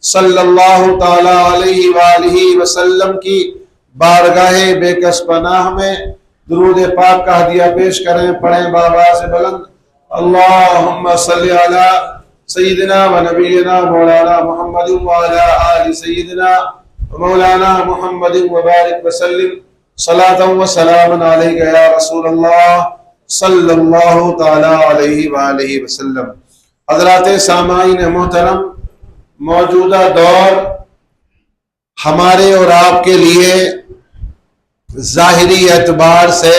सल्लल्लाहु ताला अलैहि वालिहि वसल्लम की बारगाहे बेकस पनाह में दुरूद पाक का हदिया पेश करें। पढ़ें बाबा से बुलंद अल्लाहुम्मा सल्ली अला सय्यिदिना व नबीना मौलाना मुहम्मद व अला आलि सय्यिदिना व मौलाना मुहम्मद व बारिक व सल्लिम सलातन व सलामन अलैका या रसूल अल्लाह सल्लल्लाहु ताला अलैहि वालिहि वसल्लम। हज़रात सामाईन मोहतरम, मौजूदा दौर हमारे और आपके लिए जाहिरी एतबार से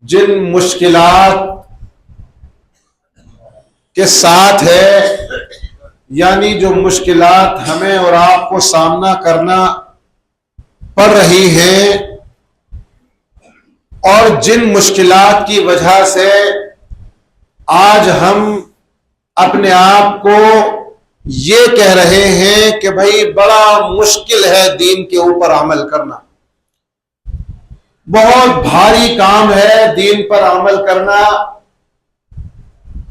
जिन मुश्किलात के साथ है, यानी जो मुश्किलात हमें और आपको सामना करना पड़ रही हैं और जिन मुश्किलात की वजह से आज हम अपने आप को ये कह रहे हैं कि भाई बड़ा मुश्किल है दीन के ऊपर अमल करना, बहुत भारी काम है दीन पर अमल करना।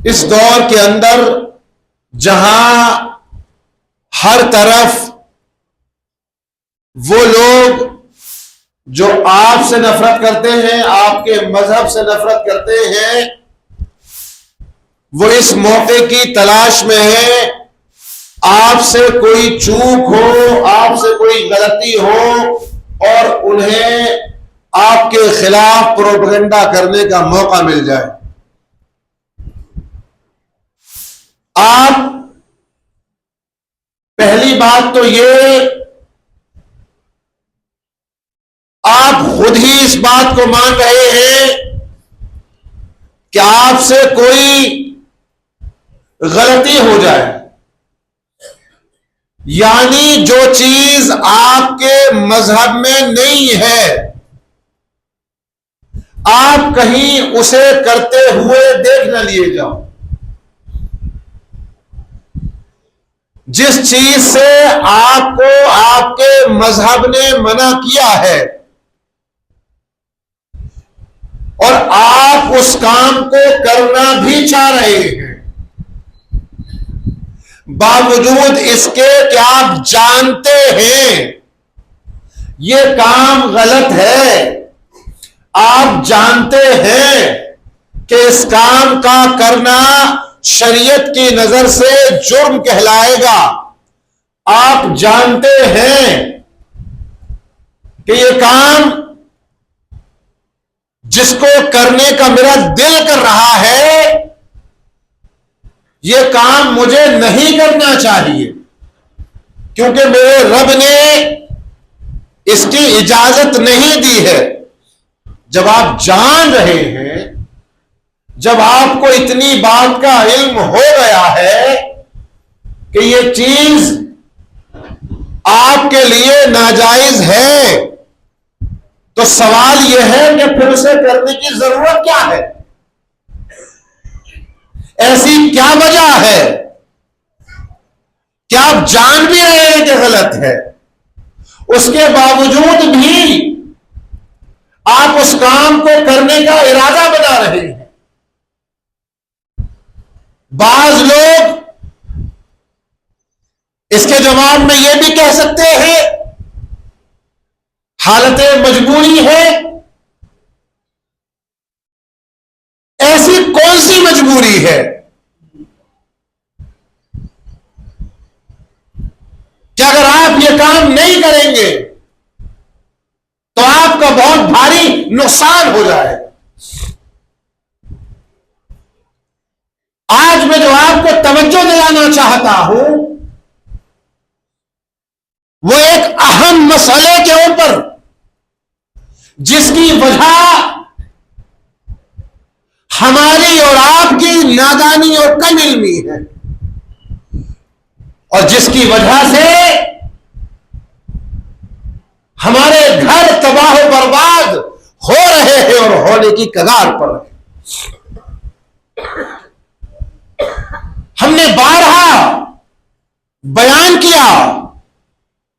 इस दौर के अंदर जहां हर तरफ वो लोग जो आपसे नफरत करते हैं, आपके मजहब से नफरत करते हैं, वो इस मौके की तलाश में है आपसे कोई चूक हो, आपसे कोई गलती हो और उन्हें आपके खिलाफ प्रोपेगेंडा करने का मौका मिल जाए। आप पहली बात तो ये, आप खुद ही इस बात को मान रहे हैं कि आपसे कोई गलती हो जाए, यानी जो चीज आपके मजहब में नहीं है, आप कहीं उसे करते हुए देख न लिए जाओ। जिस चीज से आपको आपके मजहब ने मना किया है और आप उस काम को करना भी चाह रहे हैं, बावजूद इसके कि आप जानते हैं ये काम गलत है, आप जानते हैं कि इस काम का करना शरीयत की नजर से जुर्म कहलाएगा, आप जानते हैं कि ये काम जिसको करने का मेरा दिल कर रहा है, ये काम मुझे नहीं करना चाहिए क्योंकि मेरे रब ने इसकी इजाजत नहीं दी है। जब आप जान रहे हैं, जब आपको इतनी बात का इल्म हो गया है कि ये चीज आपके लिए नाजायज है, तो सवाल यह है कि फिर उसे करने की जरूरत क्या है? ऐसी क्या वजह है कि आप जान भी रहे हैं कि गलत है, उसके बावजूद भी आप उस काम को करने का इरादा बना रहे हैं? बाज लोग इसके जवाब में यह भी कह सकते हैं हालत मजबूरी है। ऐसी कौन सी मजबूरी है कि अगर आप ये काम नहीं करेंगे तो आपका बहुत भारी नुकसान हो जाए? आज मैं जो आपको तवज्जो दिलाना चाहता हूं वो एक अहम मसले के ऊपर, जिसकी वजह हमारी और आपकी नादानी और कम इल्मी है और जिसकी वजह से हमारे घर तबाह बर्बाद हो रहे हैं और होने की कगार पर हैं। हमने बारहा बयान किया,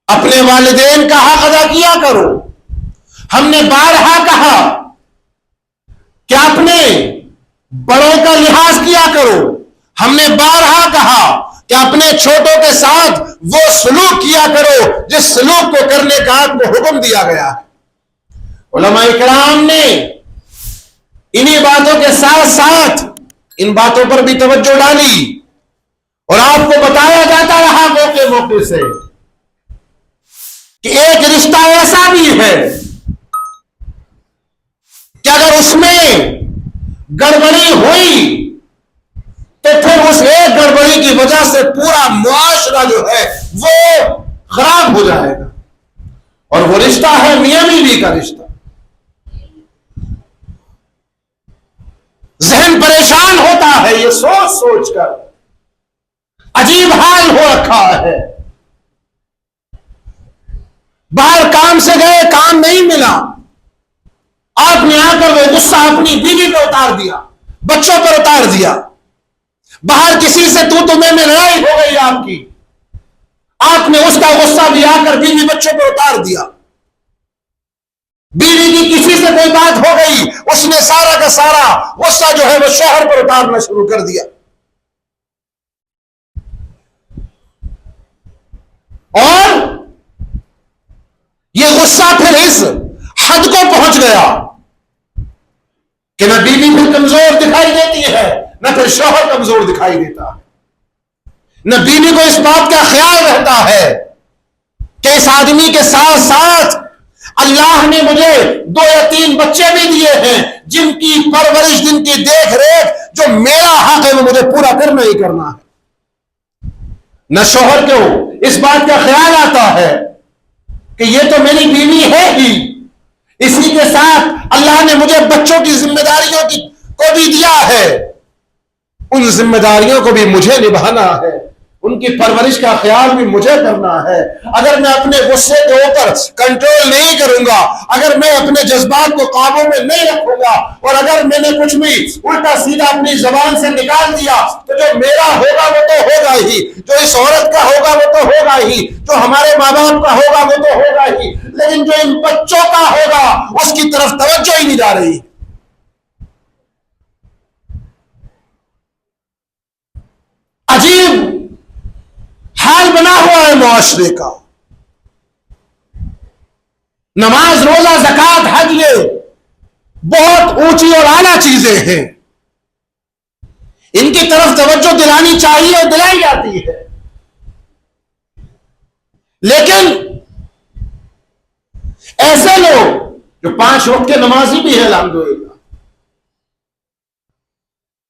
अपने वालिदैन का हक अदा किया करो। हमने बारहा कहा कि अपने बड़ों का लिहाज किया करो। हमने बारहा कहा कि अपने छोटों के साथ वो सलूक किया करो जिस सलूक को करने का आपको हुक्म दिया गया है। उलमा इकराम ने इन्हीं बातों के साथ साथ इन बातों पर भी तवज्जो डाली और आपको बताया जाता रहा मौके मौके से कि एक रिश्ता ऐसा भी है कि अगर उसमें गड़बड़ी हुई तो फिर उस एक गड़बड़ी की वजह से पूरा मुआशरा जो है वो खराब हो जाएगा। और वो रिश्ता है मियां बीवी का रिश्ता। जहन परेशान होता है ये सोच सोच कर, अजीब हाल हो रखा है। बाहर काम से गए, काम नहीं मिला, आपने आकर वो गुस्सा अपनी बीवी पर उतार दिया, बच्चों पर उतार दिया। बाहर किसी से तू तुम्हें में लड़ाई हो गई आपकी, आपने उसका गुस्सा भी आकर बीवी बच्चों पर उतार दिया। बीवी की किसी से कोई बात हो गई, उसने सारा का सारा गुस्सा जो है वो शौहर पर उतारना शुरू कर दिया। और यह गुस्सा फिर इस हद को पहुंच गया कि न बीवी फिर कमजोर दिखाई देती है, न फिर शौहर कमजोर दिखाई देता है। न बीवी को इस बात का ख्याल रहता है कि इस आदमी के साथ साथ अल्लाह ने मुझे 2 या 3 बच्चे भी दिए हैं जिनकी परवरिश, जिनकी देख रेख जो मेरा हक है वो मुझे पूरा करना ही करना है। न शौहर को इस बात का ख्याल आता है कि ये तो मेरी बीवी है ही, इसी के साथ अल्लाह ने मुझे बच्चों की जिम्मेदारियों को भी दिया है, उन जिम्मेदारियों को भी मुझे निभाना है, उनकी परवरिश का ख्याल भी मुझे करना है। अगर मैं अपने गुस्से के ऊपर कंट्रोल नहीं करूंगा, अगर मैं अपने जज्बात को काबू में नहीं रखूंगा और अगर मैंने कुछ भी उल्टा सीधा अपनी जबान से निकाल दिया तो जो मेरा होगा वो तो होगा ही, जो इस औरत का होगा वो तो होगा ही, जो हमारे माँ बाप का होगा वो तो होगा ही, लेकिन जो इन बच्चों का होगा उसकी तरफ तवज्जो ही नहीं जा रही। अजीब हाल बना हुआ है मुआशरे का। नमाज, रोजा, ज़कात, हज ये बहुत ऊंची और आला चीजें हैं, इनकी तरफ तवज्जो दिलानी चाहिए और दिलाई जाती है, लेकिन ऐसे लोग जो 5 वक्त के नमाजी भी है, अल्हम्दुलिल्लाह,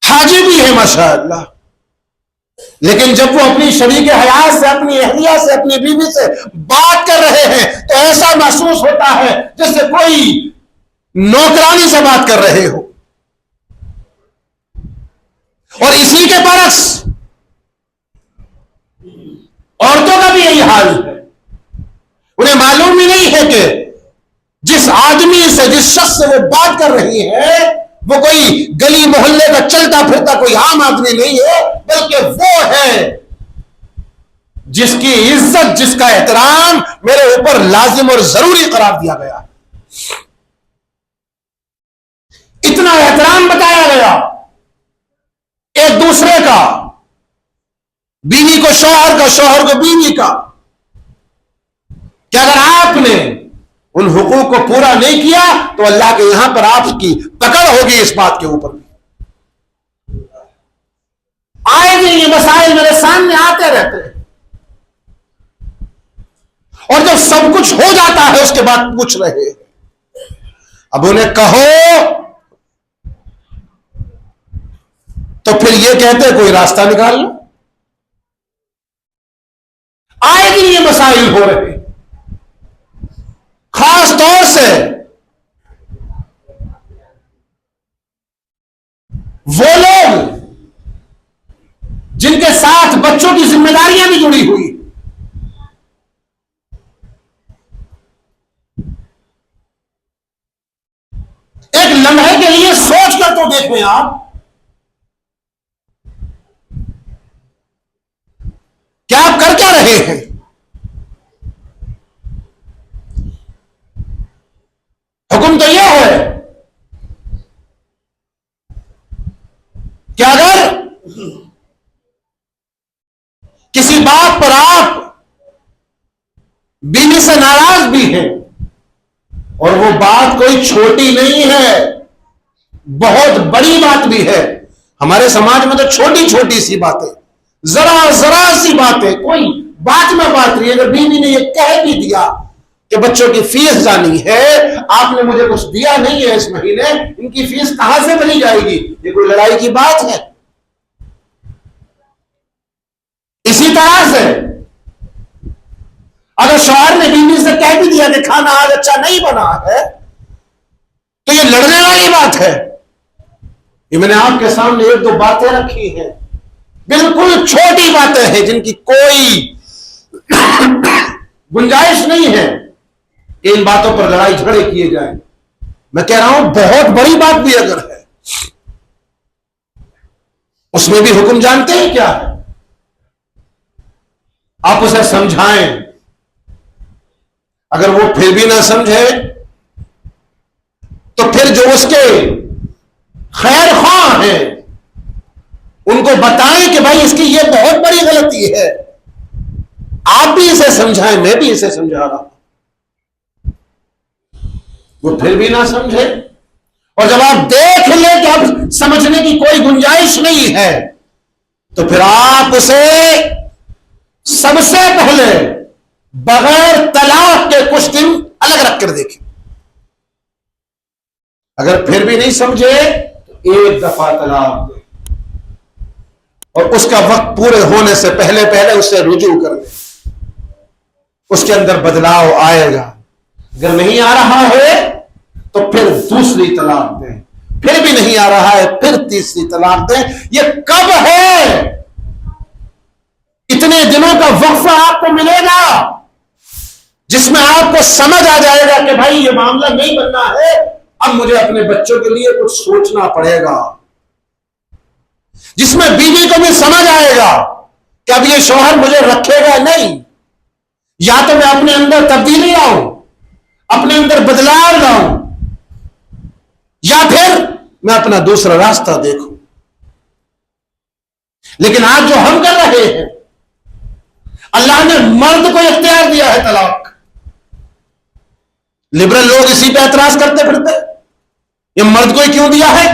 हाजी भी है माशाअल्लाह, लेकिन जब वो अपनी शरीक हयात से, अपनी अहलिया से, अपनी बीवी से बात कर रहे हैं तो ऐसा महसूस होता है जैसे कोई नौकरानी से बात कर रहे हो। और इसी के बरस औरतों का भी यही हाल है। उन्हें मालूम ही नहीं है कि जिस आदमी से, जिस शख्स से वो बात कर रही है वो कोई गली मोहल्ले का चलता फिरता कोई आम आदमी नहीं है, बल्कि वो है जिसकी इज्जत, जिसका एहतराम मेरे ऊपर लाजिम और जरूरी करार दिया गया। इतना एहतराम बताया गया एक दूसरे का, बीवी को शौहर का, शौहर को बीवी का, कि अगर आपने उन हुकूक को पूरा नहीं किया तो अल्लाह के यहां पर आपकी पकड़ होगी। इस बात के ऊपर भी आए दिन ये मसाइल मेरे सामने आते रहते हैं, और जब सब कुछ हो जाता है उसके बाद पूछ रहे हैं। अब उन्हें कहो तो फिर ये कहते कोई रास्ता निकाल लो। आए दिन ये मसाइल हो रहे हैं, खास तौर से वो लोग जिनके साथ बच्चों की जिम्मेदारियां भी जुड़ी हुई। एक लम्हे के लिए सोच कर तो देखें आप, क्या आप कर क्या रहे हैं? हुक्म तो यह है कि अगर किसी बात पर आप बीवी से नाराज भी हैं और वो बात कोई छोटी नहीं है, बहुत बड़ी बात भी है। हमारे समाज में तो छोटी छोटी सी बातें, जरा जरा सी बातें, कोई बात में बात नहीं। अगर बीवी ने ये कह भी दिया कि बच्चों की फीस जानी है, आपने मुझे कुछ दिया नहीं है इस महीने, इनकी फीस कहां से भरी जाएगी, ये कोई लड़ाई की बात है? इसी तरह से अगर शौहर ने बीवी से कह भी दिया कि खाना आज अच्छा नहीं बना है, तो ये लड़ने वाली बात है। ये मैंने आपके सामने एक दो बातें रखी हैं, बिल्कुल छोटी बातें हैं जिनकी कोई गुंजाइश नहीं है कि इन बातों पर लड़ाई झगड़े किए जाएं। मैं कह रहा हूं बहुत बड़ी बात भी अगर है, उसमें भी हुक्म जानते हैं क्या है? आप उसे समझाएं, अगर वो फिर भी ना समझे तो फिर जो उसके खैर ख्वाह हैं उनको बताएं कि भाई इसकी ये बहुत बड़ी गलती है। आप भी इसे समझाएं, मैं भी इसे समझा रहा हूं, वो फिर भी ना समझे, और जब आप देख लें कि अब समझने की कोई गुंजाइश नहीं है, तो फिर आप उसे सबसे पहले बगैर तलाक के कुछ दिन अलग रख कर देखें। अगर फिर भी नहीं समझे तो एक दफा तलाक दे और उसका वक्त पूरे होने से पहले पहले उससे रुजू कर ले, उसके अंदर बदलाव आएगा। अगर नहीं आ रहा है तो फिर दूसरी तलाक दें, फिर भी नहीं आ रहा है फिर तीसरी तलाक दें। ये कब है? इतने दिनों का वक्फा आपको मिलेगा जिसमें आपको समझ आ जाएगा कि भाई ये मामला नहीं बनना है, अब मुझे अपने बच्चों के लिए कुछ सोचना पड़ेगा। जिसमें बीवी को भी समझ आएगा कि अब ये शौहर मुझे रखेगा नहीं, या तो मैं अपने अंदर तब्दीली लाऊं, अपने अंदर बदलाव लाऊं, या फिर मैं अपना दूसरा रास्ता देखूं। लेकिन आज जो हम कर रहे हैं, अल्लाह ने मर्द को इख्तियार दिया है तलाक। लिबरल लोग इसी पे एतराज करते फिरते, ये मर्द को ही क्यों दिया है?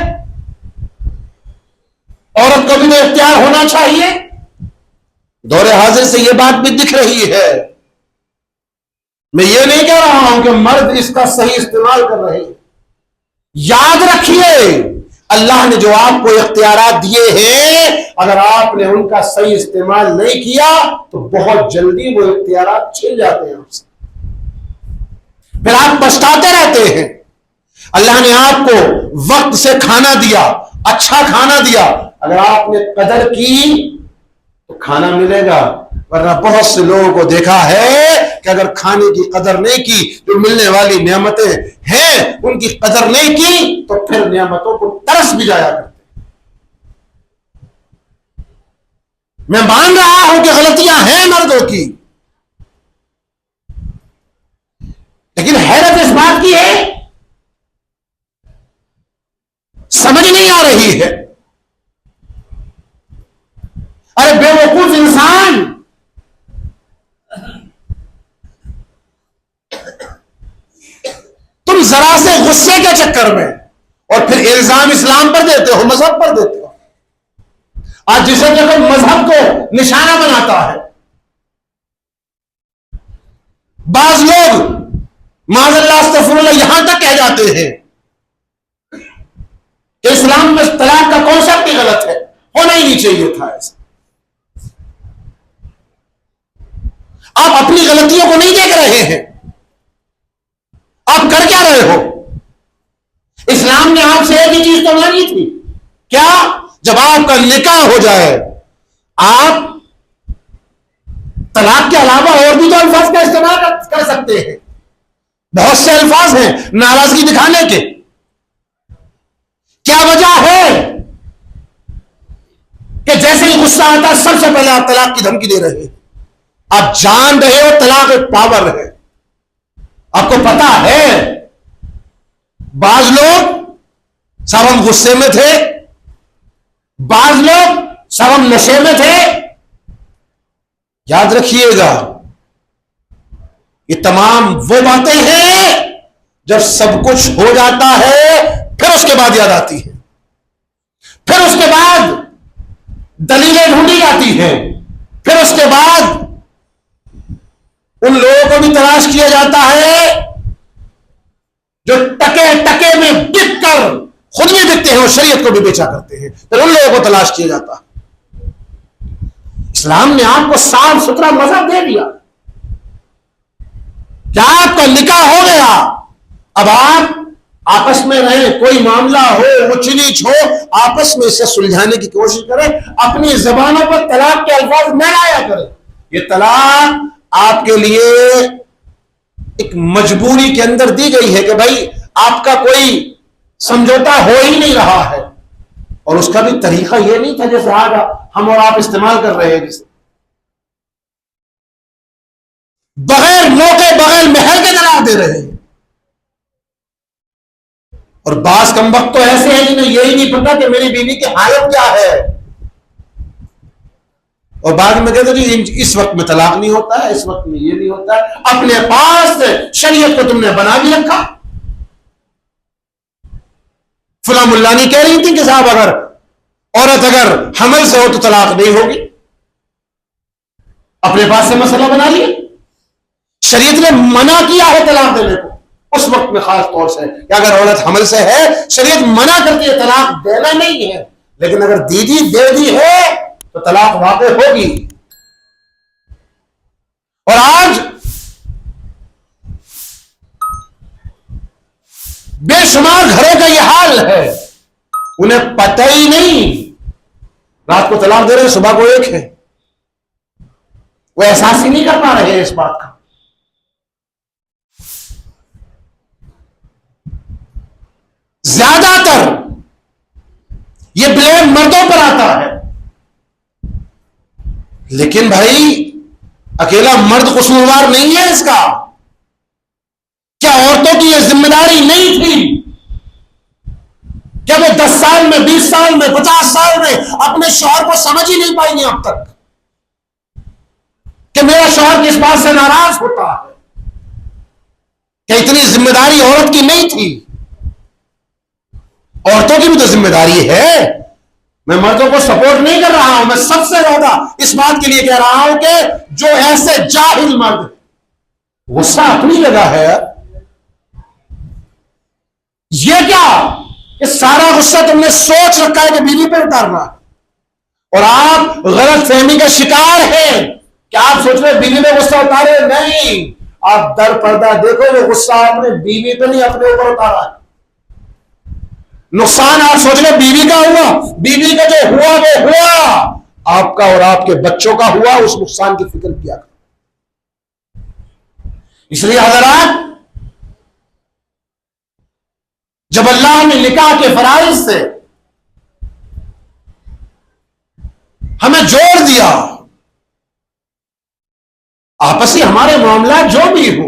औरत को भी तो इख्तियार होना चाहिए। दौरे हाजिर से यह बात भी दिख रही है। मैं ये नहीं कह रहा हूं कि मर्द इसका सही इस्तेमाल कर रहे हैं। याद रखिए, अल्लाह ने जो आपको इख्तियारात दिए हैं, अगर आपने उनका सही इस्तेमाल नहीं किया तो बहुत जल्दी वो इख्तियारात छिन जाते हैं आपसे, फिर आप पछताते रहते हैं। अल्लाह ने आपको वक्त से खाना दिया, अच्छा खाना दिया, अगर आपने कदर की तो खाना मिलेगा, वरना बहुत से लोगों को देखा है कि अगर खाने की कदर नहीं की, जो मिलने वाली नेमतें हैं उनकी कदर नहीं की, तो फिर नेमतों को तरस भी जाया करते। मैं मान रहा हूं कि गलतियां हैं मर्दों की, लेकिन हैरत इस बात की है समझ नहीं आ रही है। अरे बेवकूफ इंसान, तुम जरा से गुस्से के चक्कर में और फिर इल्जाम इस्लाम पर देते हो, मजहब पर देते हो। आज जिसे देखो मजहब को निशाना बनाता है। बाज लोग माज़अल्लाह अस्तग़फिरुल्लाह यहां तक कह जाते हैं कि इस्लाम में तलाक का कॉन्सेप्ट ही गलत है, होना ही नहीं चाहिए था ऐसा। आप अपनी गलतियों को नहीं देख रहे हैं, आप कर क्या रहे हो? इस्लाम ने आपसे एक ही चीज तो मांगी थी, क्या? जब आपका निकाह हो जाए, आप तलाक के अलावा और भी तो अल्फाज का इस्तेमाल कर सकते हैं। बहुत से अल्फाज हैं नाराजगी दिखाने के। क्या वजह है कि जैसे ही गुस्सा आता है सबसे पहले आप तलाक की धमकी दे रहे हैं? आप जान रहे हो तलाक एक पावर है। आपको पता है बाज लोग सब हम गुस्से में थे, बाज लोग सब हम नशे में थे, याद रखिएगा, ये तमाम वो बातें हैं जब सब कुछ हो जाता है फिर उसके बाद याद आती है, फिर उसके बाद दलीलें ढूंढी जाती हैं, फिर उसके बाद उन लोगों को भी तलाश किया जाता है जो टके टके में बिक कर खुद भी बिकते हैं और शरीयत को भी बेचा करते हैं, फिर उन लोगों को तलाश किया जाता है। इस्लाम ने आपको साफ सुथरा मजहब दे दिया, क्या आपका निकाह हो गया, अब आप आपस में रहें, कोई मामला हो ऊंच नीच हो, आपस में इसे सुलझाने की कोशिश करें, अपनी जबानों पर तलाक के अल्फाज न लाया करें। ये तलाक आपके लिए एक मजबूरी के अंदर दी गई है कि भाई आपका कोई समझौता हो ही नहीं रहा है, और उसका भी तरीका यह नहीं था जैसे आज हम और आप इस्तेमाल कर रहे हैं, जिसे बगैर मौके बगैर महल के तलाक दे रहे हैं। और बास कम वक्त तो ऐसे हैं जिन्हें यही नहीं पता कि मेरी बीवी की हालत क्या है, और बाद में कहते जी इस वक्त में तलाक नहीं होता है, इस वक्त में ये नहीं होता है। अपने पास शरीयत को तुमने बना भी रखा। फुला मुल्लानी कह रही थी कि साहब अगर औरत अगर हमल से हो तो तलाक नहीं होगी, अपने पास से मसला बना लिया। शरीयत ने मना किया है तलाक देने को उस वक्त में खास तौर से कि अगर औरत हमल से है, शरीयत मना करती है तलाक देना नहीं है, लेकिन अगर दीदी दे दी है तो तलाक वाक़ई होगी। और आज बेशुमार घरों का यह हाल है, उन्हें पता ही नहीं, रात को तलाक दे रहे हैं, सुबह को एक है, वो एहसास ही नहीं कर पा रहे हैं इस बात का। ज्यादातर ये ब्लेम मर्दों पर आता है, लेकिन भाई अकेला मर्द कसूरवार नहीं है इसका। क्या औरतों की यह जिम्मेदारी नहीं थी? क्या वो 10 साल में, 20 साल में, 50 साल में अपने शौहर को समझ ही नहीं पाएंगे अब तक कि मेरा शौहर किस बात से नाराज होता है? क्या इतनी जिम्मेदारी औरत की नहीं थी? औरतों की भी तो जिम्मेदारी है। मैं मर्दों को सपोर्ट नहीं कर रहा हूं, मैं सबसे ज्यादा इस बात के लिए कह रहा हूं कि जो ऐसे जाहिल मर्द, गुस्सा अपनी जगह है, ये क्या कि सारा गुस्सा तुमने सोच रखा है कि बीवी पे उतारना, और आप गलत फहमी का शिकार हैं कि आप सोच रहे बीवी पे गुस्सा उतारे। नहीं, आप दर पर्दा देखो, वो गुस्सा आपने बीवी पे नहीं अपने ऊपर उतारा है। नुकसान आप सोच रहे बीवी का हुआ, बीवी का जो हुआ वो हुआ, आपका और आपके बच्चों का हुआ, उस नुकसान की फिक्र किया करो। इसलिए हज़रात, जब अल्लाह ने निकाह के फराइज से हमें जोड़ दिया, आपसी हमारे मामला जो भी हो,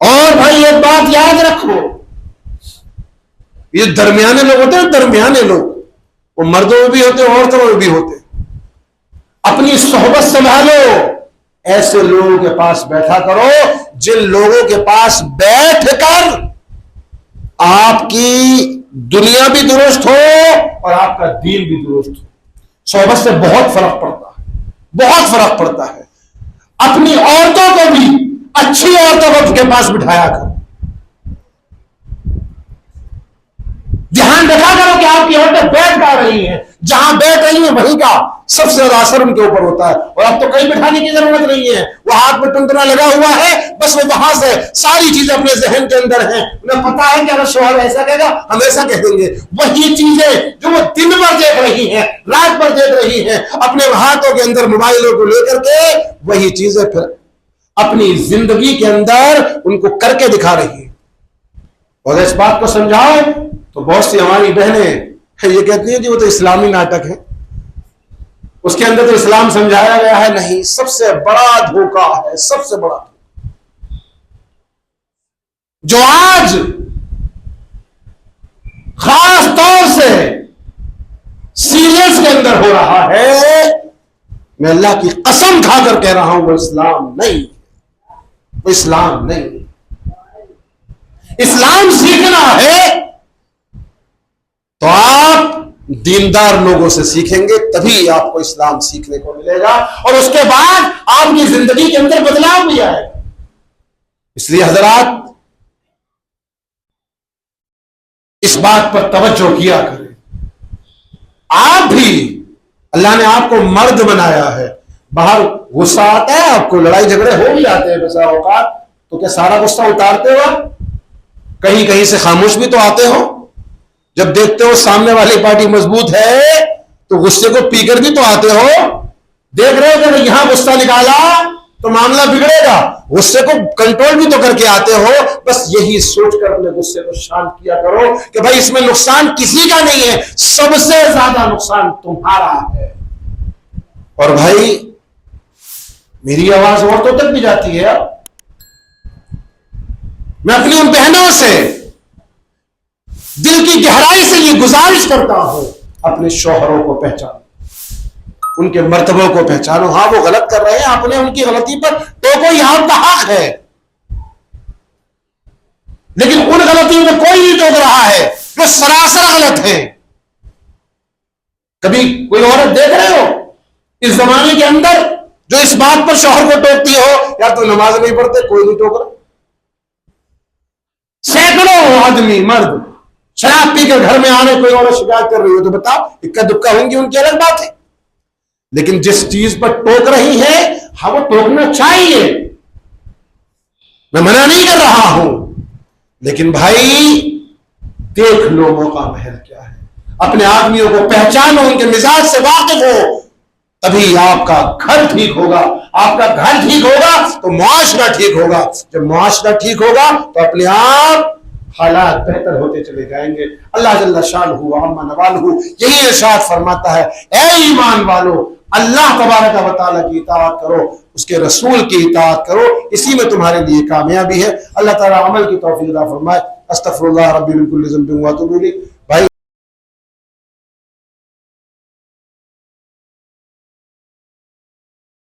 और भाई एक बात याद रखो, ये दरमियाने लोग होते हैं, दरमियाने लोग, वो मर्दों में भी होते हैं, औरतों में भी होते हैं। अपनी सोहबत संभालो, ऐसे लोगों के पास बैठा करो जिन लोगों के पास बैठकर आपकी दुनिया भी दुरुस्त हो और आपका दीन भी दुरुस्त हो। सोहबत से बहुत फर्क पड़ता है, बहुत फर्क पड़ता है। अपनी औरतों को भी अच्छी औरतों के पास बिठाया करो, ध्यान रखा करो कि आपकी औरतें बैठ पा रही हैं, जहां बैठ रही हैं वहीं का सबसे ज्यादा असर उनके ऊपर होता है। और अब तो कहीं बिठाने की जरूरत नहीं है, वो हाथ में टुनटुना लगा हुआ है, बस वो वहां से सारी चीजें अपने जहन के अंदर हैं, उन्हें पता है कि अगर शौहर ऐसा कहेगा हम ऐसा कह देंगे। वही चीजें जो वो दिन भर देख रही हैं, रात भर देख रही हैं, अपने हाथों के अंदर मोबाइलों को लेकर के, वही चीजें फिर अपनी जिंदगी के अंदर उनको करके दिखा रही है। और इस बात को समझाओ तो बहुत सी हमारी बहनें ये कहती है कि वो तो इस्लामी नाटक है, उसके अंदर तो इस्लाम समझाया गया है। नहीं, सबसे बड़ा धोखा है, सबसे बड़ा जो आज खास तौर से सीरियल्स के अंदर हो रहा है, मैं अल्लाह की कसम खाकर कह रहा हूं वो इस्लाम नहीं, वो इस्लाम नहीं। इस्लाम सीखना है तो आप दीनदार लोगों से सीखेंगे, तभी आपको इस्लाम सीखने को मिलेगा और उसके बाद आपकी जिंदगी के अंदर बदलाव भी आएगा। इसलिए हजरात इस बात पर तवज्जो किया करें। आप भी, अल्लाह ने आपको मर्द बनाया है, बाहर गुस्सा आता है आपको, लड़ाई झगड़े हो भी जाते हैं बसा औकात, तो क्या सारा गुस्सा उतारते हो? कहीं कहीं से खामोश भी तो आते हो। जब देखते हो सामने वाली पार्टी मजबूत है तो गुस्से को पीकर भी तो आते हो। देख रहे हो कि यहां गुस्सा निकाला तो मामला बिगड़ेगा, गुस्से को कंट्रोल भी तो करके आते हो। बस यही सोचकर अपने गुस्से को शांत किया करो कि भाई इसमें नुकसान किसी का नहीं है, सबसे ज्यादा नुकसान तुम्हारा है। और भाई मेरी आवाज औरतों तक भी जाती है। मैं अपनी उन बहनों से दिल की गहराई से ये गुजारिश करता हूं, अपने शौहरों को पहचानो, उनके मर्तबों को पहचानो। हाँ वो गलत कर रहे हैं, आपने उनकी गलती पर टोको, यह आपका हक है, लेकिन उन गलतियों में कोई नहीं टोक रहा है जो सरासर गलत है। कभी कोई औरत देख रहे हो इस जमाने के अंदर जो इस बात पर शौहर को टोकती हो, यार तो नमाज नहीं पढ़ते, कोई नहीं टोक रहा। सैकड़ों आदमी मर्द शराब पीकर घर में आने, कोई औरत शिकायत कर रही हो तो बताओ, इक्का दुक्का होंगी, उनकी अलग बात है। लेकिन जिस चीज पर टोक रही है, हाँ वो टोकना चाहिए, मैं मना नहीं कर रहा हूं, लेकिन भाई देख लो मौका महल क्या है। अपने आदमियों को पहचानो, उनके मिजाज से वाकिफ हो, तभी आपका घर ठीक होगा। आपका घर ठीक होगा तो मुआशरा ठीक होगा। जब मुआशरा ठीक होगा तो अपने आप हालात बेहतर होते चले जाएंगे। अल्लाह जल्ला शानहू व अम्मा नवालहू यही इरशाद फरमाता है, ऐ ईमान वालो, अल्लाह तबारक व तआला की इताअत करो, उसके रसूल की इताअत करो, इसी में तुम्हारे लिए कामयाबी है। अल्लाह ताला अमल की तौफीक अता फरमाए। अस्तगफिरुल्लाह रब्बी मिन कुल्लि ज़ंबिन व अतूबु इलैह।